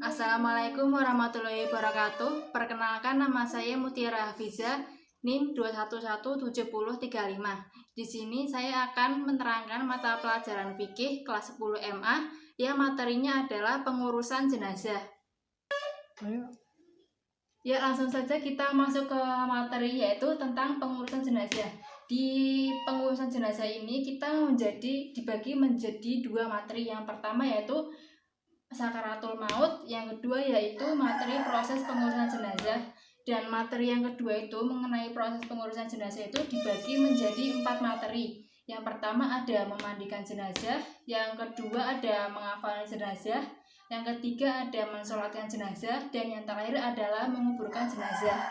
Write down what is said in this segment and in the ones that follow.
Assalamualaikum warahmatullahi wabarakatuh. Perkenalkan, nama saya Mutiara Hafiza, NIM 2117035. Di sini saya akan menerangkan mata pelajaran fikih kelas 10 MA yang materinya adalah pengurusan jenazah. Ya, langsung saja kita masuk ke materi, yaitu tentang pengurusan jenazah. Di pengurusan jenazah ini kita dibagi menjadi dua materi. Yang pertama yaitu sakaratul maut, yang kedua yaitu materi proses pengurusan jenazah. Dan materi yang kedua itu mengenai proses pengurusan jenazah itu dibagi menjadi 4 materi. Yang pertama ada memandikan jenazah, yang kedua ada menghafal jenazah, yang ketiga ada mensolatkan jenazah, dan yang terakhir adalah menguburkan jenazah.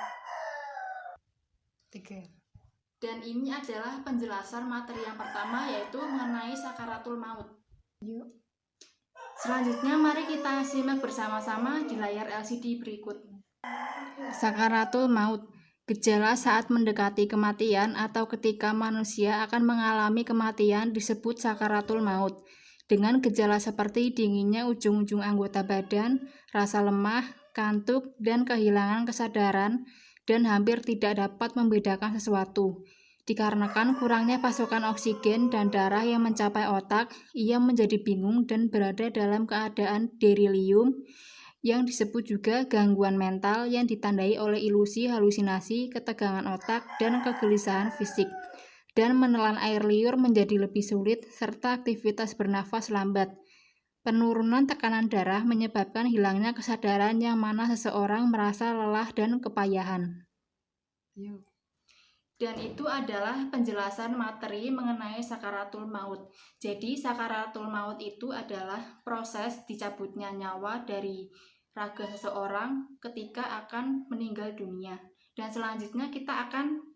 Dan ini adalah penjelasan materi yang pertama, yaitu mengenai sakaratul maut. Selanjutnya mari kita simak bersama-sama di layar LCD berikut. Sakaratul maut, gejala saat mendekati kematian atau ketika manusia akan mengalami kematian disebut sakaratul maut. Dengan gejala seperti dinginnya ujung-ujung anggota badan, rasa lemah, kantuk, dan kehilangan kesadaran, dan hampir tidak dapat membedakan sesuatu. Dikarenakan kurangnya pasokan oksigen dan darah yang mencapai otak, ia menjadi bingung dan berada dalam keadaan delirium, yang disebut juga gangguan mental yang ditandai oleh ilusi, halusinasi, ketegangan otak, dan kegelisahan fisik. Dan menelan air liur menjadi lebih sulit, serta aktivitas bernafas lambat. Penurunan tekanan darah menyebabkan hilangnya kesadaran, yang mana seseorang merasa lelah dan kepayahan. Dan itu adalah penjelasan materi mengenai sakaratul maut. Jadi sakaratul maut itu adalah proses dicabutnya nyawa dari raga seseorang ketika akan meninggal dunia. Dan selanjutnya kita akan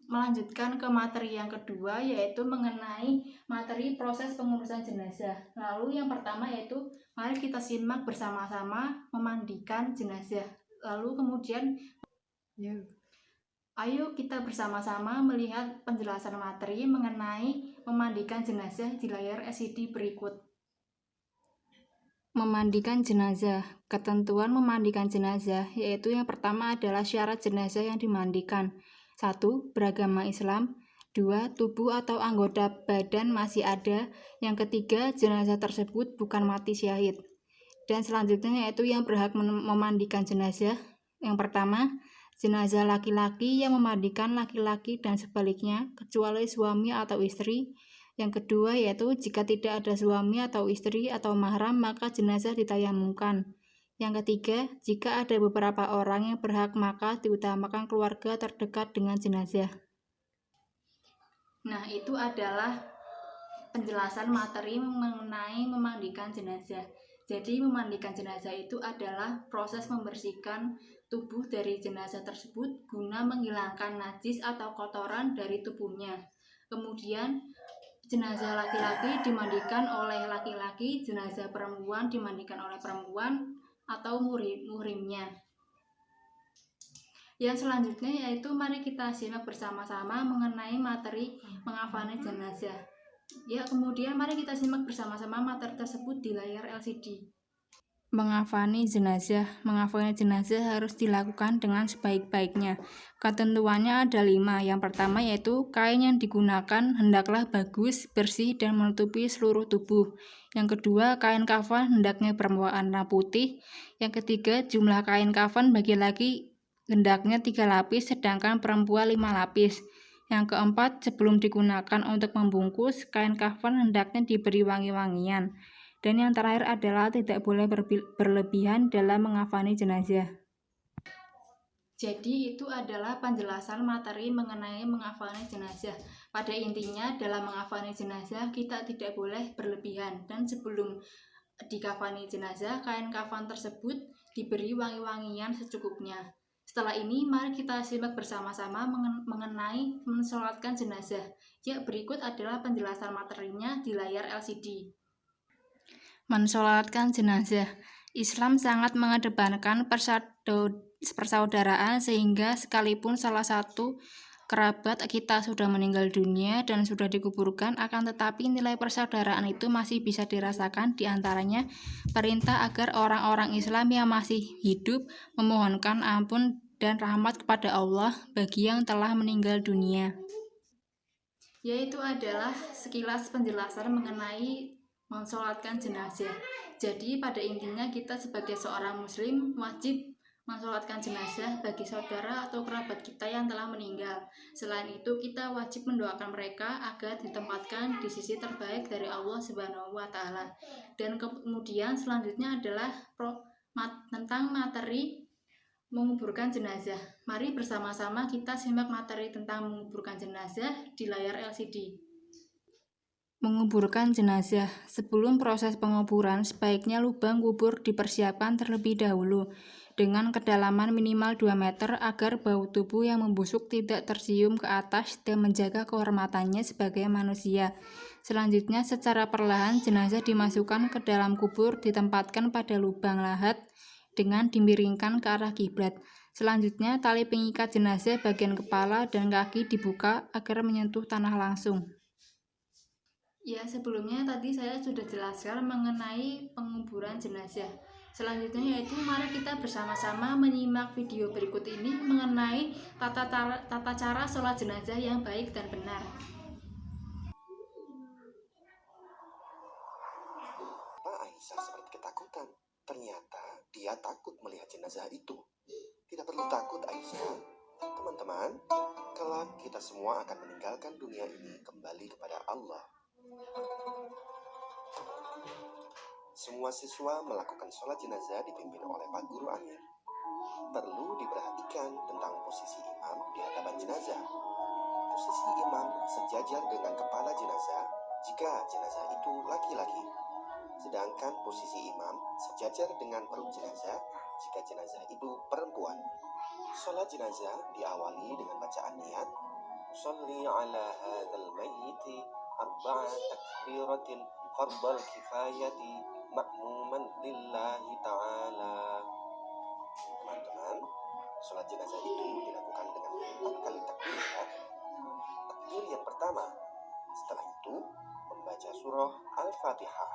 melanjutkan ke materi yang kedua, yaitu mengenai materi proses pengurusan jenazah. Lalu yang pertama yaitu mari kita simak bersama-sama memandikan jenazah. Lalu kemudian ayo kita bersama-sama melihat penjelasan materi mengenai memandikan jenazah di layar LCD berikut. Memandikan jenazah. Ketentuan memandikan jenazah yaitu yang pertama adalah syarat jenazah yang dimandikan. 1. Beragama Islam. 2. Tubuh atau anggota badan masih ada. Yang ketiga, jenazah tersebut bukan mati syahid. Dan selanjutnya yaitu yang berhak memandikan jenazah. Yang pertama, jenazah laki-laki yang memandikan laki-laki dan sebaliknya, kecuali suami atau istri. Yang kedua yaitu jika tidak ada suami atau istri atau mahram, maka jenazah ditayamumkan. Yang ketiga, jika ada beberapa orang yang berhak, maka diutamakan keluarga terdekat dengan jenazah. Nah, itu adalah penjelasan materi mengenai memandikan jenazah. Jadi memandikan jenazah itu adalah proses membersihkan tubuh dari jenazah tersebut guna menghilangkan najis atau kotoran dari tubuhnya. Kemudian jenazah laki-laki dimandikan oleh laki-laki, jenazah perempuan dimandikan oleh perempuan atau muhrimnya. Yang selanjutnya yaitu mari kita simak bersama-sama mengenai materi menghafalnya jenazah. Ya, kemudian mari kita simak bersama-sama materi tersebut di layar LCD. Menghafalnya jenazah. Menghafalnya jenazah harus dilakukan dengan sebaik-baiknya. Ketentuannya ada 5. Yang pertama yaitu kain yang digunakan hendaklah bagus, bersih, dan menutupi seluruh tubuh. Yang kedua, kain kafan hendaknya berwarna putih. Yang ketiga, jumlah kain kafan bagi laki hendaknya 3 lapis, sedangkan perempuan 5 lapis. Yang keempat, sebelum digunakan untuk membungkus, kain kafan hendaknya diberi wangi-wangian. Dan yang terakhir adalah tidak boleh berlebihan dalam menghafali jenazah. Jadi itu adalah penjelasan materi mengenai menghafalnya jenazah. Pada intinya dalam menghafalnya jenazah kita tidak boleh berlebihan, dan sebelum dikafani jenazah, kain kafan tersebut diberi wangi-wangian secukupnya. Setelah ini mari kita simak bersama-sama mengenai mensolatkan jenazah. Ya, berikut adalah penjelasan materinya di layar LCD. Mensolatkan jenazah. Islam sangat mengedepankan persaudaraan sehingga sekalipun salah satu kerabat kita sudah meninggal dunia dan sudah dikuburkan, akan tetapi nilai persaudaraan itu masih bisa dirasakan. Di antaranya perintah agar orang-orang Islam yang masih hidup memohonkan ampun dan rahmat kepada Allah bagi yang telah meninggal dunia. Yaitu adalah sekilas penjelasan mengenai mensolatkan jenazah. Jadi pada intinya kita sebagai seorang muslim wajib mensolatkan jenazah bagi saudara atau kerabat kita yang telah meninggal. Selain itu kita wajib mendoakan mereka agar ditempatkan di sisi terbaik dari Allah Subhanahu wa taala. Dan kemudian selanjutnya adalah tentang materi menguburkan jenazah. Mari bersama-sama kita simak materi tentang menguburkan jenazah di layar LCD. Menguburkan jenazah. Sebelum proses penguburan, sebaiknya lubang kubur dipersiapkan terlebih dahulu dengan kedalaman minimal 2 meter agar bau tubuh yang membusuk tidak tercium ke atas dan menjaga kehormatannya sebagai manusia. Selanjutnya, secara perlahan jenazah dimasukkan ke dalam kubur, ditempatkan pada lubang lahat dengan dimiringkan ke arah kiblat. Selanjutnya, tali pengikat jenazah bagian kepala dan kaki dibuka agar menyentuh tanah langsung. Ya, sebelumnya tadi saya sudah jelaskan mengenai penguburan jenazah. Selanjutnya yaitu mari kita bersama-sama menyimak video berikut ini mengenai tata cara sholat jenazah yang baik dan benar. Aisyah seperti ketakutan. Ternyata dia takut melihat jenazah itu. Tidak perlu takut, Aisyah. Teman-teman, kelak kita semua akan meninggalkan dunia ini kembali kepada Allah. Semua siswa melakukan sholat jenazah dipimpin oleh Pak Guru Amir. Perlu diperhatikan tentang posisi imam di hadapan jenazah. Posisi imam sejajar dengan kepala jenazah jika jenazah itu laki-laki. Sedangkan posisi imam sejajar dengan perut jenazah jika jenazah itu perempuan. Sholat jenazah diawali dengan bacaan niat, Sholli ala hadzal mayyiti arba'a takbiratin fardal kifayati ma'muman lillahi ta'ala. Teman-teman, sholat jenazah itu dilakukan dengan 4 kali takbirat. Takbir yang pertama, setelah itu membaca surah Al-Fatihah.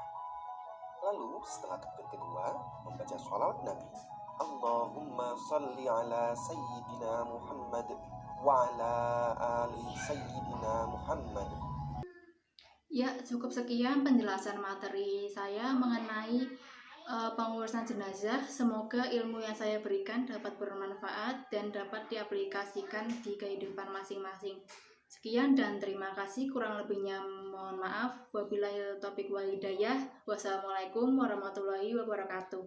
Lalu setelah takbir kedua, membaca sholawat Nabi. Allahumma salli ala Sayyidina Muhammad wa ala ali Sayyidina Muhammad. Ya, cukup sekian penjelasan materi saya mengenai pengurusan jenazah. Semoga ilmu yang saya berikan dapat bermanfaat dan dapat diaplikasikan di kehidupan masing-masing. Sekian dan terima kasih. Kurang lebihnya mohon maaf. Wabillahi taufiq wal hidayah. Wassalamualaikum warahmatullahi wabarakatuh.